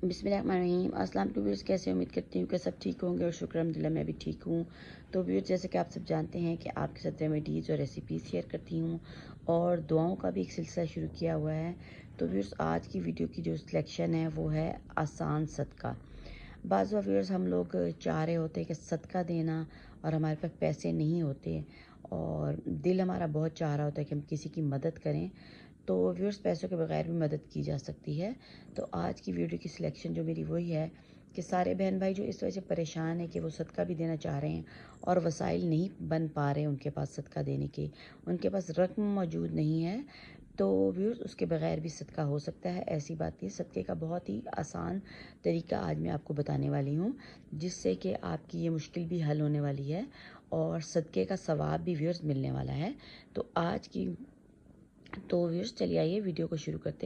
बिस्मिल्लाहिर्रहमानिर्रहीम। अस्सलाम वालेकुम व्यूअर्स, कैसे उम्मीद करती हूँ कि सब ठीक होंगे और शुक्र अल्हम्दुलिल्लाह मैं भी ठीक हूँ। तो व्यूअर्स, जैसे कि आप सब जानते हैं कि आपके साथ रेमेडीज़ और रेसिपीज़ शेयर करती हूँ और दुआओं का भी एक सिलसिला शुरू किया हुआ है। तो व्यूअर्स, आज की वीडियो की जो सिलेक्शन है वो है आसान सदका। बाज़ व्यूअर्स, हम लोग चाह रहे होते हैं कि सदका देना और हमारे पास पैसे नहीं होते और दिल हमारा बहुत चाह रहा होता है कि हम किसी की मदद करें। तो व्यूअर्स, पैसों के बगैर भी मदद की जा सकती है। तो आज की वीडियो की सिलेक्शन जो मेरी वही है कि सारे बहन भाई जो इस वजह से परेशान है कि वो सदका भी देना चाह रहे हैं और वसाइल नहीं बन पा रहे हैं उनके पास सदका देने के, उनके पास रकम मौजूद नहीं है, तो व्यूअर्स उसके बगैर भी सदका हो सकता है। ऐसी बात नहीं, सदक़े का बहुत ही आसान तरीका आज मैं आपको बताने वाली हूँ, जिससे कि आपकी ये मुश्किल भी हल होने वाली है और सदक़े का सवाब भी व्यूअर्स मिलने वाला है। तो व्यूअर्स, चलिए आइए वीडियो को शुरू करते हैं।